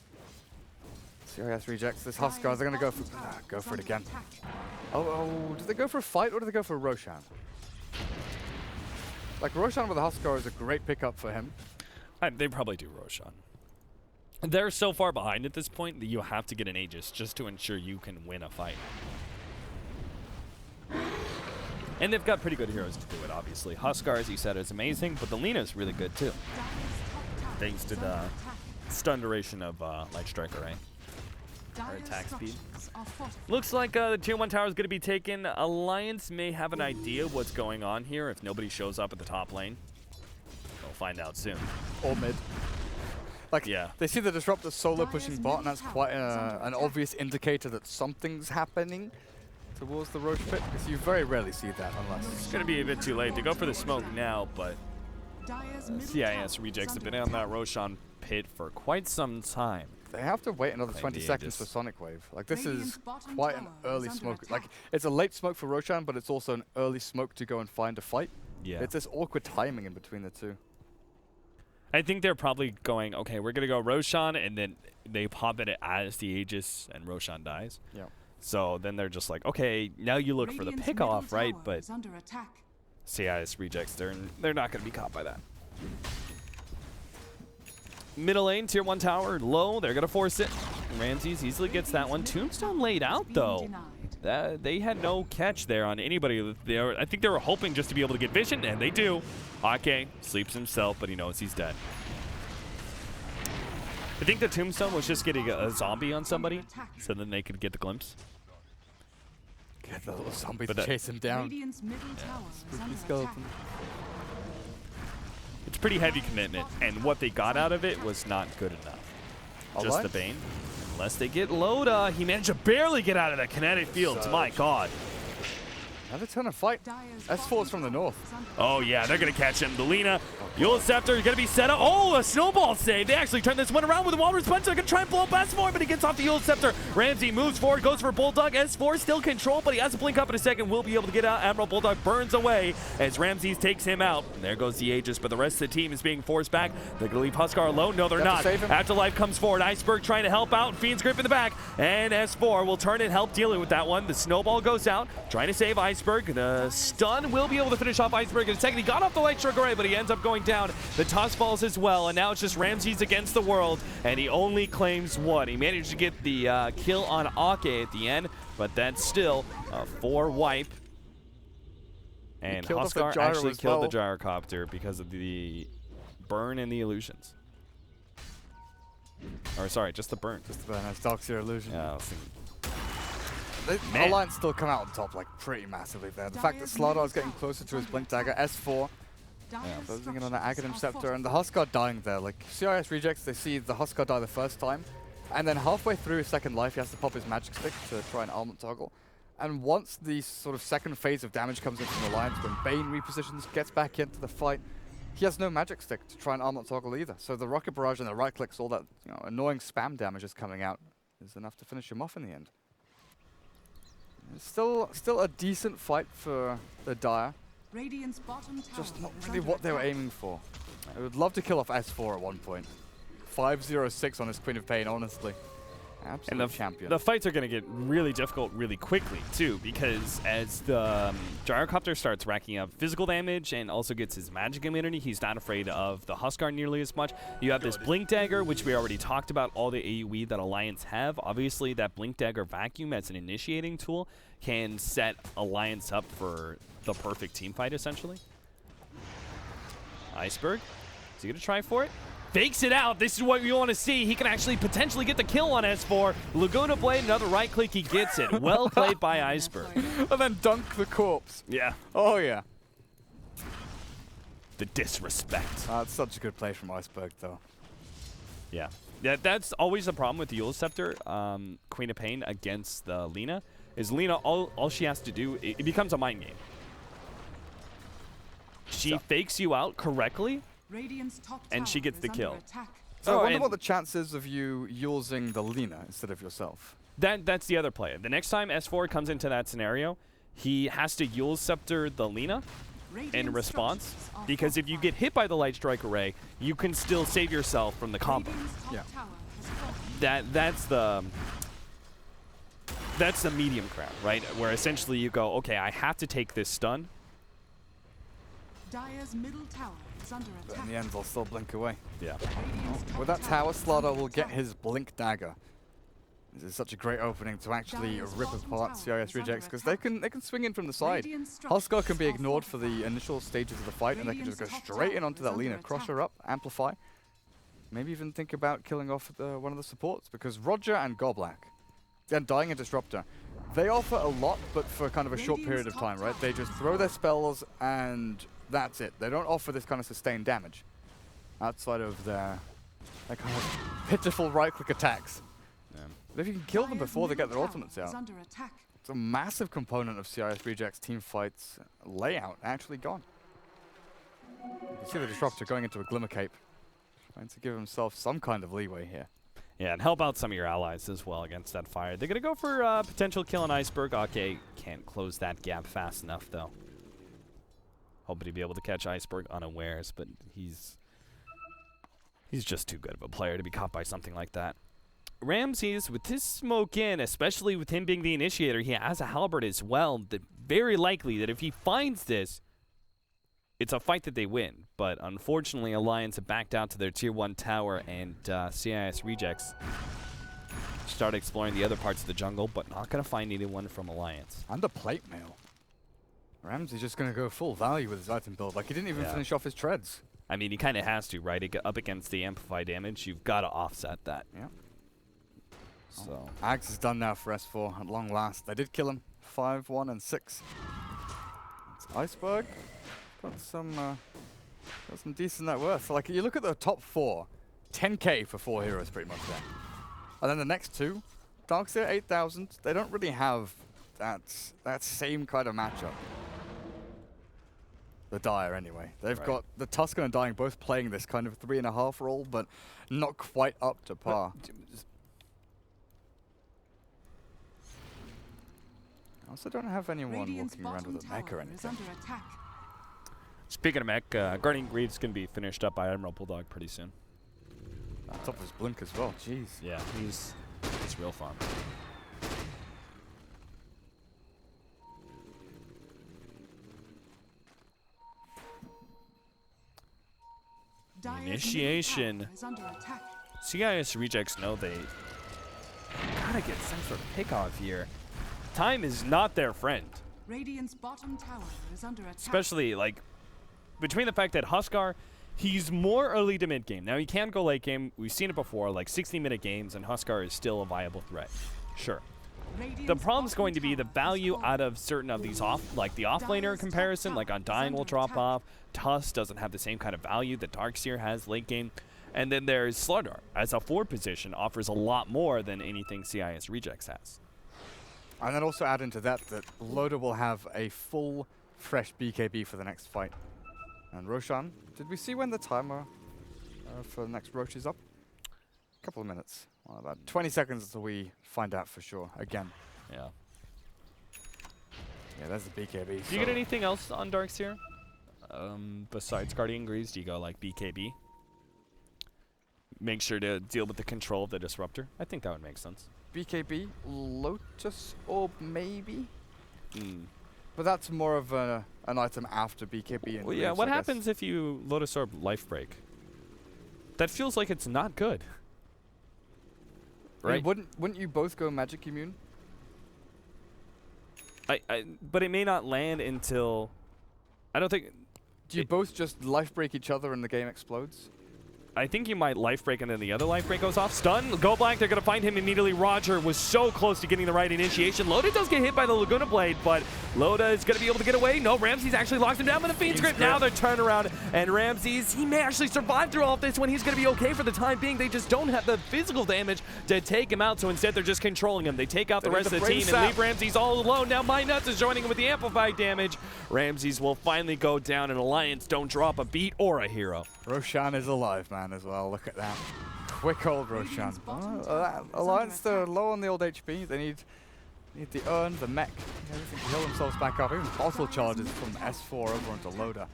CIS Rejects, this Huskars, they're gonna go for it again. Oh, do they go for a fight or do they go for Roshan? Like, Roshan with a Huskar is a great pickup for him. They probably do Roshan. They're so far behind at this point that you have to get an Aegis just to ensure you can win a fight. And they've got pretty good heroes to do it, obviously. Huskar, as you said, is amazing, but the Lina's really good too. Thanks to the stun duration of Light Striker, right? Or attack speed. Looks like the tier 1 tower is going to be taken. Alliance may have an idea what's going on here if nobody shows up at the top lane. We'll find out soon. Or mid. Like, yeah. They see the Disruptor solo pushing bot, and that's quite an obvious indicator that something's happening towards the Roche pit, because you very rarely see that unless... It's going to be a bit too late to go for the smoke now, but CIS Rejects have been on that Roshan pit for quite some time. They have to wait another 20 seconds for Sonic Wave. Like, this is quite an early smoke. Like, it's a late smoke for Roshan, but it's also an early smoke to go and find a fight. Yeah. It's this awkward timing in between the two. I think they're probably going, okay, we're going to go Roshan, and then they pop it as the Aegis, and Roshan dies. Yeah. So then they're just like, okay, now you look for the pickoff, right? But CIS Rejects, they're not going to be caught by that. Middle lane, tier 1 tower, low. They're going to force it. Ramses easily gets that one. Tombstone laid out, though. They had no catch there on anybody. I think they were hoping just to be able to get vision, and they do. Ake sleeps himself, but he knows he's dead. I think the Tombstone was just getting a zombie on somebody, so then they could get the glimpse. Get the little zombie to chase him down. Spooky skeleton. It's pretty heavy commitment, and what they got out of it was not good enough. Just the Bane. Unless they get Loda. He managed to barely get out of that kinetic field. My God. Another ton of fight. S4's from the north. Oh, yeah, they're going to catch him. The Lina, Yule Scepter is going to be set up. Oh, a snowball save. They actually turned this one around with a Walrus Punch. They're going to try and blow up S4, but he gets off the Yule Scepter. Ramsey moves forward, goes for Bulldog. S4 still controlled, but he has to blink up in a second. Will be able to get out. Admiral Bulldog burns away as Ramses takes him out. And there goes the Aegis, but the rest of the team is being forced back. They're going to leave Huskar alone. No, they're not. Afterlife comes forward. Iceberg trying to help out. Fiend's grip in the back. And S4 will turn and help dealing with that one. The snowball goes out, trying to save Iceberg. The stun will be able to finish off Iceberg in a second. He got off the Light Strike array, but he ends up going down. The toss falls as well, and now it's just Ramses against the world, and he only claims one. He managed to get the kill on Ake at the end, but that's still a 4 wipe. And Huskar actually killed the gyrocopter because of the burn and the illusions. Or sorry, just the burn. Just the burn. That's Darkseer illusion. Yeah, Man. Alliance still come out on top like pretty massively there. The fact that Slardar is getting closer to his Blink Dagger, S4 closing in on the Aghanim Scepter, and the Huskar dying there. Like CIS rejects, they see the Huskar die the first time, and then halfway through his second life, he has to pop his Magic Stick to try and Armament Toggle. And once the sort of second phase of damage comes in from Alliance, when Bane repositions, gets back into the fight, he has no Magic Stick to try and Armament Toggle either. So the Rocket Barrage and the right clicks, all that annoying spam damage is coming out, is enough to finish him off in the end. It's still a decent fight for the Dire. Radiant's bottom tower Just not is really under what they were attack. aiming for. I would love to kill off S4 at one point. 5-0-6 on his Queen of Pain, honestly. Absolute And champion. the fights are going to get really difficult really quickly, too, because as the Gyrocopter starts racking up physical damage and also gets his magic immunity, he's not afraid of the Huskar nearly as much. You have this Blink Dagger, which we already talked about, all the AoE that Alliance have. Obviously, that Blink Dagger vacuum as an initiating tool can set Alliance up for the perfect team fight, essentially. Iceberg, is he going to try for it? Fakes it out. This is what we want to see. He can actually potentially get the kill on S4. Laguna Blade, another right click, he gets it. Well played by Iceberg. And then dunk the corpse. Yeah. Oh yeah. The disrespect. That's such a good play from Iceberg though. Yeah. Yeah, that's always the problem with the Eul's Scepter, Queen of Pain against the Lina, is Lina, all she has to do, it becomes a mind game. She fakes you out correctly, Radiant's top and she tower gets the is kill. under attack. So I wonder and what the chances of you using the Lina instead of yourself. That's the other play. The next time S4 comes into that scenario, he has to Eul's Scepter the Lina in Radiant's response, structures are because if you fortified. get hit by the Light Strike Array, you can still save yourself from the combo. Radiant's top Yeah. tower has fallen. That's the medium ground, right? Where essentially you go, okay, I have to take this stun. Dire's middle tower is under But attack. in the end, they'll still blink away. Yeah. Radiant's top With that tower, Slardar is will under get attack. his Blink Dagger. This is such a great opening to actually Dire's rip bottom apart tower CIS is under rejects, because they attack. can swing in from the side. Radiant's Huskar can be structures are ignored for the fortified. initial stages of the fight, and they can just go Radiant's top straight in tower onto is that under Lina, crush attack. her up, amplify. Maybe even think about killing off one of the supports, because Roger and Goblak, and Dying and Disruptor, they offer a lot, but for kind of a short Radiant's period of top time, right? tower They just is throw their fortified. spells, and that's it. They don't offer this kind of sustained damage outside of their kind of pitiful right-click attacks. But if you can kill them Dire's before they get their middle tower ultimates is out, under attack. it's a massive component of CIS Reject's team fights layout actually gone. You can see the Disruptor going into a Glimmer Cape, trying to give himself some kind of leeway here. Yeah, and help out some of your allies as well against that fire. They're going to go for potential kill on Iceberg. Okay, can't close that gap fast enough, though. Hoping to be able to catch Iceberg unawares, but he's just too good of a player to be caught by something like that. Ramses, with his smoke in, especially with him being the initiator, he has a halberd as well. That very likely that if he finds this, it's a fight that they win. But unfortunately, Alliance have backed out to their tier 1 tower, and CIS rejects start exploring the other parts of the jungle, but not going to find anyone from Alliance. And a plate mail. Ramsey's just going to go full value with his item build. Like, he didn't even Yeah. finish off his treads. I mean, he kind of has to, right? Up against the amplify damage, you've got to offset that. Yeah. So Ags is done now for S4 at long last. They did kill him. 5, 1, and 6. It's Iceberg. Got some decent net worth. So, like, you look at the top 4, 10k for 4 heroes pretty much there. And then the next 2, Darkseer 8,000. They don't really have that same kind of matchup. The Dire, anyway. They've Right. got the Tuscan and Dying both playing this kind of 3.5 role, but not quite up to par. I also don't have anyone Radiant's walking around bottom with a mech or tower is anything. under attack. speaking of mech, Guardian Greed's going to be finished up by Admiral Bulldog pretty soon. On top of his blink as well. Jeez. Yeah, he's real fun. Dire's middle Initiation. tower is under attack. CIS rejects know they gotta get some sort of pick off here. Time is not their friend. Radiant's bottom tower is under attack. Especially, like, between the fact that Huskar, he's more early to mid game. Now, he can go late game. We've seen it before, like 60-minute games, and Huskar is still a viable threat. Sure. The problem's going to be the value out of certain of these like the offlaner comparison, like Undying will drop off. Tusk doesn't have the same kind of value that Darkseer has late game. And then there's Slaughter as a 4 position offers a lot more than anything CIS Rejects has. And then also add into that Loda will have a full, fresh BKB for the next fight. And Roshan, did we see when the timer for the next Roche is up? A couple of minutes. Well, about 20 seconds until we find out for sure, again. Yeah. Yeah, that's the BKB. Do you get anything else on Darkseer? Besides Guardian Greaves, do you go like BKB? Make sure to deal with the control of the Disruptor. I think that would make sense. BKB, Lotus Orb maybe? But that's more of an item after BKB. And well, yeah, Greaves, what I happens if you Lotus Orb Life Break? That feels like it's not good. Right? Right? Wouldn't you both go Magic Immune? But it may not land until... I don't think... Do you both just life break each other and the game explodes? I think you might life break and then the other life break goes off. Stun, go black, they're going to find him immediately. Roger was so close to getting the right initiation. Loda does get hit by the Laguna Blade, but Loda is going to be able to get away. No, Ramses actually locked him down with a Fiend's Grip. Now they're turnaround, and Ramses, he may actually survive through all of this when he's going to be okay for the time being. They just don't have the physical damage to take him out, so instead they're just controlling him. They take out the rest of the team and leave Ramses all alone. Now MyNuts is joining him with the amplified damage. Ramses will finally go down, and Alliance don't drop a beat or a hero. Roshan is alive, man, as well. Look at that. Quick old Roshan. Alliance, they're low on the old HP. They need the urn, the mech, everything to heal themselves back up. Even bottle charges from S4 over onto Loda.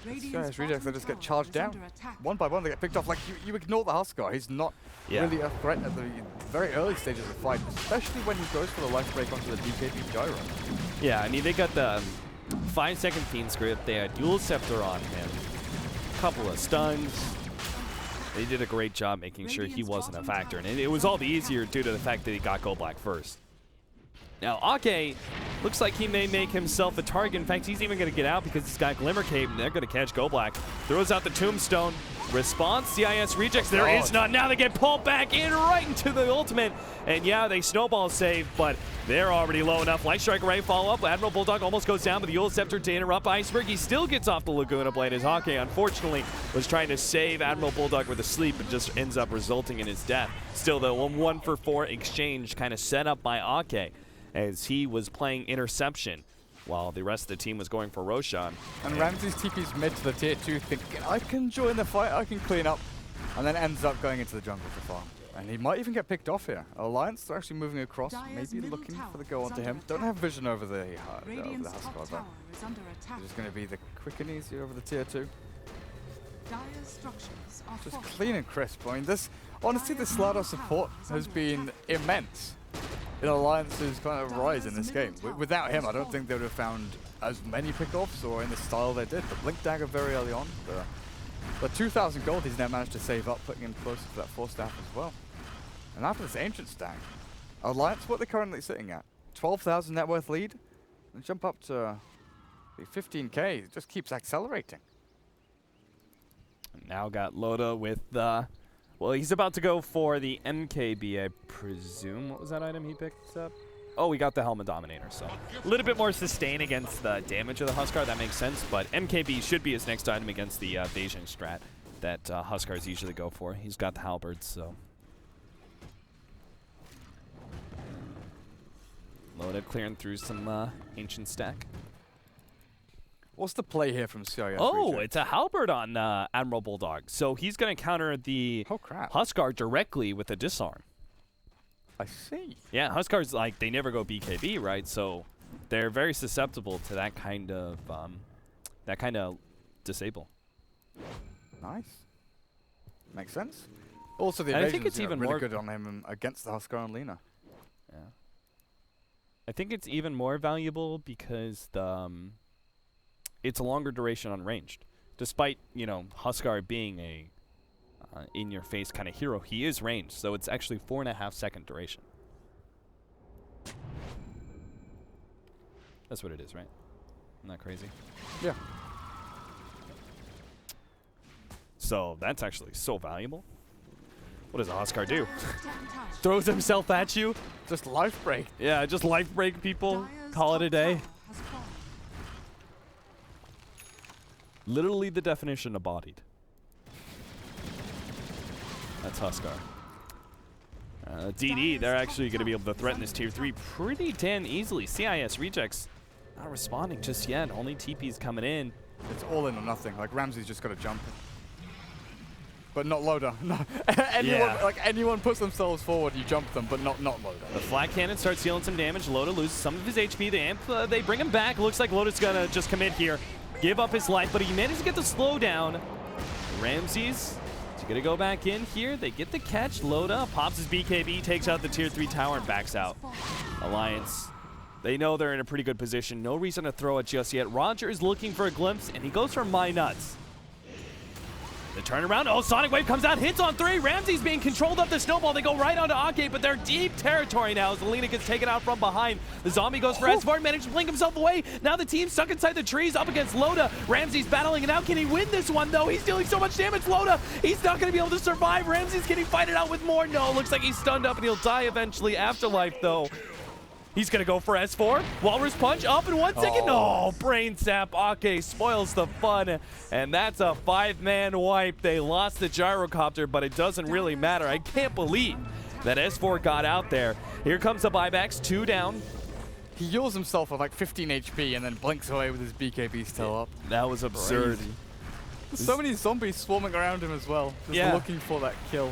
CIS Rejects, they just get charged down. One by one, they get picked off. Like, you ignore the Huskar. He's not really a threat at the very early stages of the fight, especially when he goes for the life break onto the BKB gyro. Yeah, I mean, they got the 5-second Fiend's Grip. They had Dual Scepter on him. Couple of stuns. They did a great job making sure he wasn't a factor, and it was all the easier due to the fact that he got Go Black first. Now, Ake looks like he may make himself a target. In fact, he's even going to get out because he's got Glimmer Cape, and they're going to catch Go Black. Throws out the Tombstone. Response, CIS Rejects. There is none. Now they get pulled back in right into the ultimate. And yeah, they snowball save, but they're already low enough. Light Strike Array follow up. Admiral Bulldog almost goes down, but the Yule Scepter to interrupt. Iceberg, he still gets off the Laguna Blade as Ake, unfortunately, was trying to save Admiral Bulldog with a sleep and just ends up resulting in his death. Still, the 1-for-4 exchange kind of set up by Ake as he was playing Interception while the rest of the team was going for Roshan. And Ramses TP's mid to the tier 2 thinking, I can join the fight, I can clean up, and then ends up going into the jungle to farm. And he might even get picked off here. Alliance are actually moving across, maybe looking for the go onto him. Don't have vision over the Huskar though. Just going to be the quick and easy over the tier 2. Just clean and crisp. I mean, honestly, the Slaughter support has been immense in Alliance's kind of rise in this game. Without him, I don't think they would have found as many pickoffs or in the style they did. The Blink Dagger very early on. The 2,000 gold he's now managed to save up, putting him closer to that 4-staff as well. And after this Ancient stack, Alliance, what they're currently sitting at? 12,000 net worth lead? And jump up to 15k. It just keeps accelerating. Now got Loda with the... Well, he's about to go for the MKB, I presume. What was that item he picked up? Oh, we got the Helmet Dominator, so a little bit more sustain against the damage of the Huskar. That makes sense, but MKB should be his next item against the Beijing strat that Huskars usually go for. He's got the Halberds, so... Loda clearing through some Ancient stack. What's the play here from CIS? Oh, it's a Halberd on Admiral Bulldog. So he's going to counter the Huskar directly with a Disarm. I see. Yeah, Huskars, like, they never go BKB, right? So they're very susceptible to that kind of disable. Nice. Makes sense. Also, the I think evasion's it's even really more good on him against the Huskar and Lina. Yeah. I think it's even more valuable because the it's a longer duration on ranged. Despite, you know, Huskar being a in-your-face kind of hero, he is ranged, so it's actually 4.5-second duration. That's what it is, right? Isn't that crazy? Yeah. So that's actually so valuable. What does a Huskar do? Bottom tower Throws himself at you? Just life break. Yeah, just life break people. Dire's Call it a top day. tower has fallen. Literally the definition of bodied. That's Huskar. DD, they're actually going to be able to threaten this tier 3 pretty damn easily. CIS rejects not responding just yet. Only TP's coming in. It's all in or nothing. Like Ramsey's just got to jump. But not Loda. No. anyone, Yeah. like anyone puts themselves forward, you jump them, but not Loda. The flat cannon starts dealing some damage. Loda loses some of his HP. The amp, they bring him back. Looks like Loda's going to just commit here. Give up his life, but he managed to get the slowdown. Ramses, he's going to go back in here. They get the catch. Loda pops his BKB, takes out the tier 3 tower, and backs out. Alliance, they know they're in a pretty good position. No reason to throw it just yet. Roger is looking for a glimpse, and he goes for my nuts. The turnaround. Oh, Sonic Wave comes out, hits on 3. Ramsey's being controlled up the snowball. They go right onto Ake, but they're deep territory now as Alina gets taken out from behind. The zombie goes for S4, managed to blink himself away. Now the team's stuck inside the trees up against Loda. Ramsey's battling it out. Can he win this one, though? He's dealing so much damage. Loda, he's not going to be able to survive. Ramsey's getting fight it out with more. No, looks like he's stunned up and he'll die eventually. Afterlife, though. He's going to go for S4. Walrus Punch up in 1 second. No, Brain Sap. Ake spoils the fun. And that's a 5-man wipe. They lost the gyrocopter, but it doesn't really matter. I can't believe that S4 got out there. Here comes the buybacks. 2 down. He heals himself with like 15 HP and then blinks away with his BKB still up. That was absurd. Crazy. There's so many zombies swarming around him as well, just looking for that kill.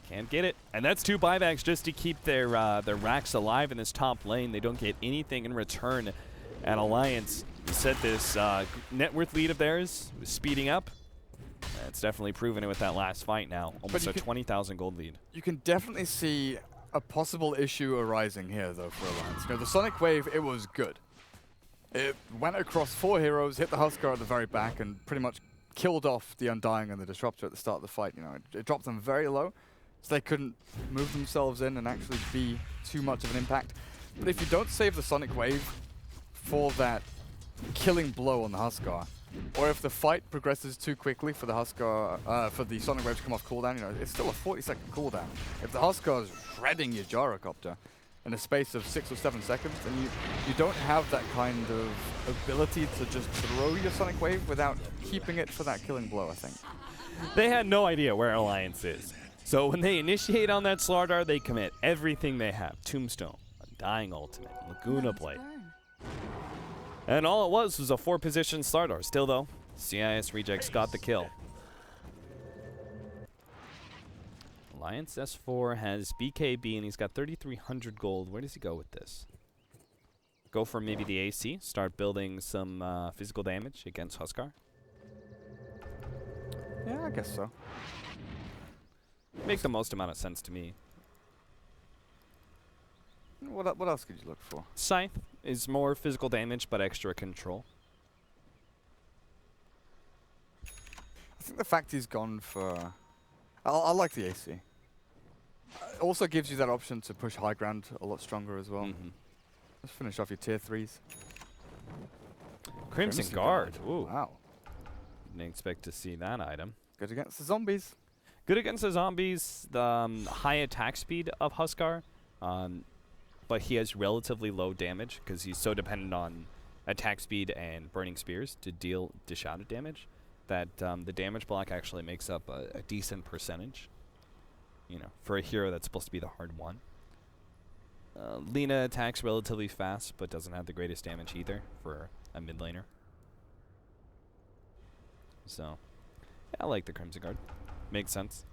Can't get it. And that's 2 buybacks just to keep their racks alive in this top lane. They don't get anything in return at Alliance. You said this net worth lead of theirs was speeding up. It's definitely proven it with that last fight now. Almost a 20,000 gold lead. You can definitely see a possible issue arising here, though, for Alliance. You know, the Sonic Wave, it was good. It went across 4 heroes, hit the Huskar at the very back, and pretty much killed off the Undying and the Disruptor at the start of the fight. You know, it dropped them very low, so they couldn't move themselves in and actually be too much of an impact. But if you don't save the Sonic Wave for that killing blow on the Huskar, or if the fight progresses too quickly for the Huskar, for the Sonic Wave to come off cooldown, you know, it's still a 40-second cooldown. If the Huskar is shredding your gyrocopter in a space of 6 or 7 seconds, then you don't have that kind of ability to just throw your Sonic Wave without keeping it for that killing blow, I think. They had no idea where Alliance is. So when they initiate on that Slardar, they commit everything they have. Tombstone, Undying Ultimate, Laguna Blade. And all it was a 4-position Slardar. Still, though, CIS Rejects got the kill. Alliance S4 has BKB, and he's got 3,300 gold. Where does he go with this? Go for maybe the AC, start building some physical damage against Huskar. Yeah, I guess so. Makes the most amount of sense to me. What else could you look for? Scythe is more physical damage, but extra control. I think the fact he's gone for... I like the AC. It also gives you that option to push high ground a lot stronger as well. Let's finish off your tier 3s. Crimson Guard. Ooh. Wow. Didn't expect to see that item. Good against the zombies. Good against the zombies. The high attack speed of Huskar. But he has relatively low damage because he's so dependent on attack speed and burning spears to dish out damage that the damage block actually makes up a decent percentage, you know, for a hero that's supposed to be the hard one. Lina attacks relatively fast but doesn't have the greatest damage either for a mid laner. So, yeah, I like the Crimson Guard. Makes sense.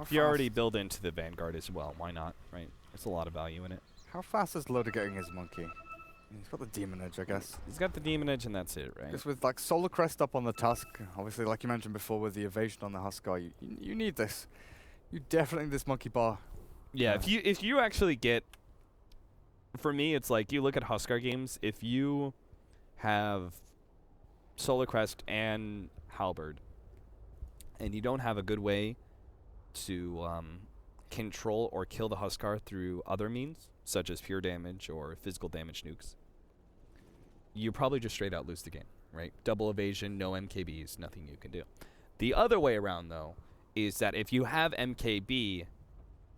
If you already build into the Vanguard as well, why not, right? There's a lot of value in it. How fast is Loda getting his monkey? He's got the Demon Edge, I guess. He's got the Demon Edge and that's it, right? Just with like Solar Crest up on the Tusk, obviously like you mentioned before with the evasion on the Huskar, you need this. You definitely need this monkey bar. Yeah, if you actually get, for me it's like you look at Huskar games, if you have Solar Crest and Halberd and you don't have a good way to control or kill the Huskar through other means, such as pure damage or physical damage nukes, you probably just straight out lose the game, right? Double evasion, no MKBs, nothing you can do. The other way around, though, is that if you have MKB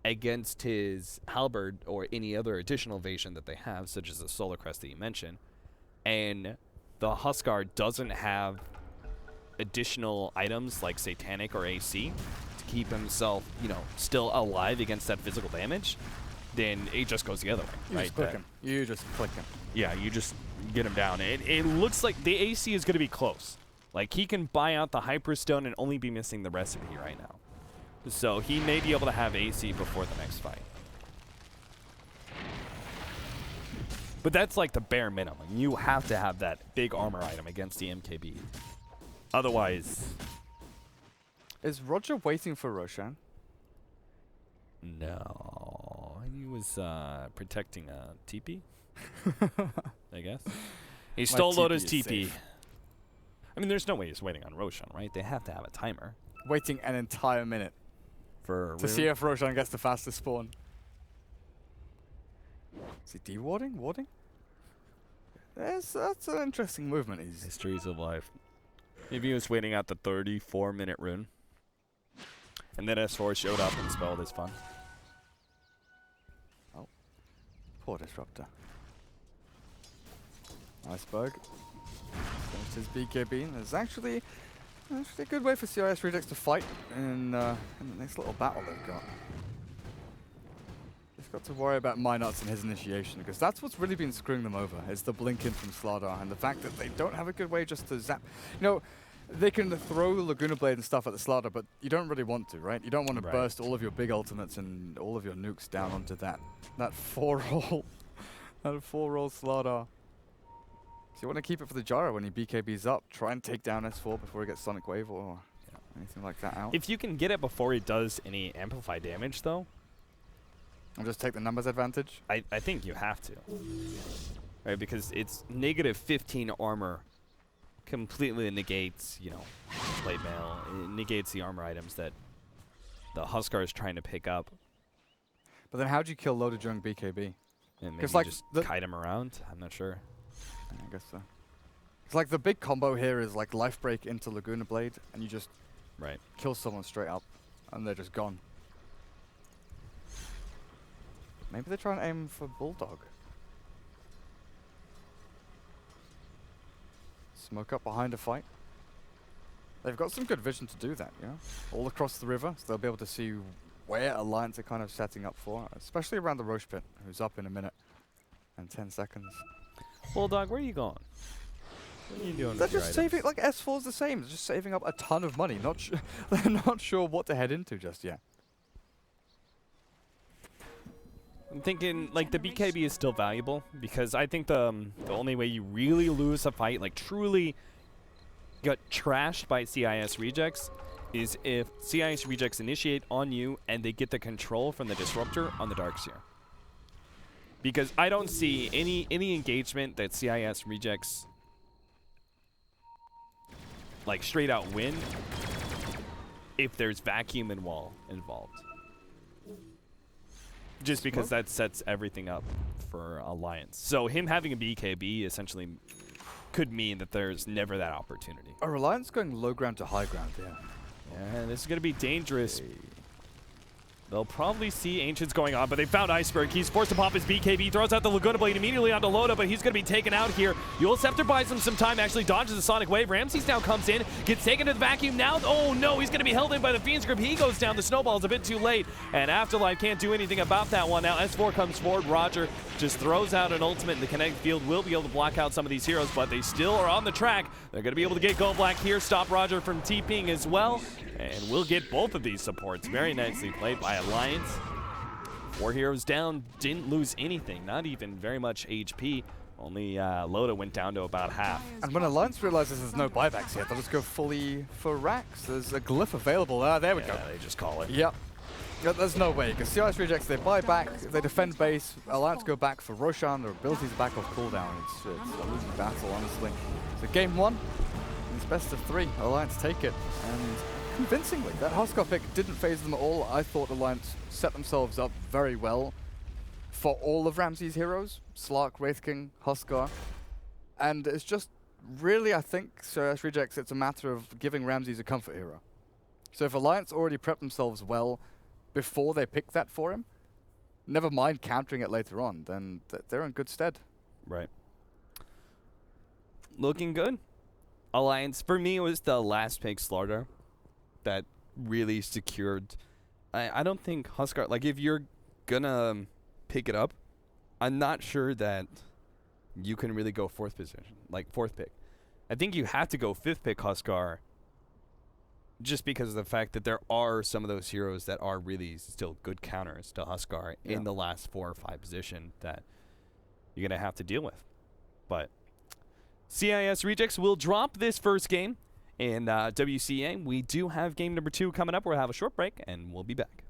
against his halberd or any other additional evasion that they have, such as the Solar Crest that you mentioned, and the Huskar doesn't have additional items like Satanic or AC to keep himself, still alive against that physical damage, then it just goes the other way, You right? just click him. You just click him. Yeah, you just get him down. It looks like the AC is going to be close. Like, he can buy out the Hyperstone and only be missing the recipe right now. So he may be able to have AC before the next fight. But that's like the bare minimum. You have to have that big armor item against the MKB. Otherwise... Is Roger waiting for Roshan? No. He was protecting TP, I guess. He stole TP Loda's is TP. safe. I mean, there's no way he's waiting on Roshan, right? They have to have a timer Waiting an entire minute for... to see if Roshan gets the fastest spawn. Is he dewarding? Warding? That's an interesting movement. He's Histories of life. Maybe he was waiting out the 34-minute rune. And then S4 showed up and spelled his fun. poor Disruptor. Iceberg. Finished his BKB. And there's actually a good way for CIS Rejects to fight in the next little battle they've got. Just got to worry about Minuts and his initiation, because that's what's really been screwing them over, is the blink in from Slardar and the fact that they don't have a good way just to zap. They can throw Laguna Blade and stuff at the Slardar, but you don't really want to, right? You don't want to burst all of your big ultimates and all of your nukes down onto that 4-roll that 4-roll Slardar. So you want to keep it for the gyro when he BKBs up. Try and take down S4 before he gets Sonic Wave or anything like that out. If you can get it before he does any amplified damage, though, And just take the numbers advantage. I think you have to. Right, because it's negative 15 armor completely negates, plate mail. It negates the armor items that the Huskar is trying to pick up. But then how do you kill Loda during BKB? And maybe like just the- kite him around. I'm not sure. I guess so. It's like the big combo here is like Life Break into Laguna Blade, and you just Right. kill someone straight up, and they're just gone. Maybe they're trying to aim for Bulldog. Smoke up behind a fight. They've got some good vision to do that, all across the river, so they'll be able to see where Alliance are kind of setting up for, especially around the Roche Pit, who's up in a minute and 10 seconds. Bulldog, where are you going? What are you doing They're with your just items? saving, like S4's the same, they're just saving up a ton of money. They're not sure what to head into just yet. I'm thinking, like, the BKB is still valuable, because I think the only way you really lose a fight, like, truly got trashed by CIS Rejects, is if CIS Rejects initiate on you and they get the control from the Disruptor on the Darkseer. Because I don't see any engagement that CIS Rejects, like, straight out win if there's vacuum and wall involved. Just because that sets everything up for Alliance. So him having a BKB essentially could mean that there's never that opportunity. Are Alliance going low ground to high ground here? Yeah, this is going to be dangerous. They'll probably see Ancients going on, but they found Iceberg. He's forced to pop his BKB, throws out the Laguna Blade immediately onto Loda, but he's going to be taken out here. Yule Scepter buys him some time, actually dodges the Sonic Wave. Ramses now comes in, gets taken to the vacuum now. Oh no, he's going to be held in by the Fiend's Grip. He goes down. The snowball's a bit too late, and Afterlife can't do anything about that one. Now S4 comes forward. Roger just throws out an ultimate, and the kinetic field will be able to block out some of these heroes, but they still are on the track. They're going to be able to get Gold Black here, stop Roger from TPing as well, and we'll get both of these supports. Very nicely played by Alliance. 4 heroes down, didn't lose anything, not even very much HP. Only Loda went down to about half. And when Alliance realizes there's no buybacks yet, they'll just go fully for Rax. There's a glyph available. There we go. Yeah, they just call it. Yep. Yeah, there's no way, because CIS Rejects, they buy back, they defend base, Alliance go back for Roshan, their abilities are back off cooldown. It's a losing battle, honestly. So game 1, it's best of 3. Alliance take it, and convincingly. That Huskar pick didn't phase them at all. I thought Alliance set themselves up very well for all of Ramsey's heroes, Slark, Wraith King, Huskar. And it's just really, I think, CIS Rejects, it's a matter of giving Ramses a comfort hero. So if Alliance already prepped themselves well before they picked that for him, never mind countering it later on, then they're in good stead. Right. Looking good. Alliance, for me, it was the last pick Slardar that really secured. I don't think Huskar, like, if you're gonna pick it up, I'm not sure that you can really go fourth pick. I think you have to go fifth pick Huskar, just because of the fact that there are some of those heroes that are really still good counters to Huskar in the last 4 or 5 position that you're going to have to deal with. But CIS Rejects will drop this first game in WCA. We do have game number 2 coming up. We'll have a short break, and we'll be back.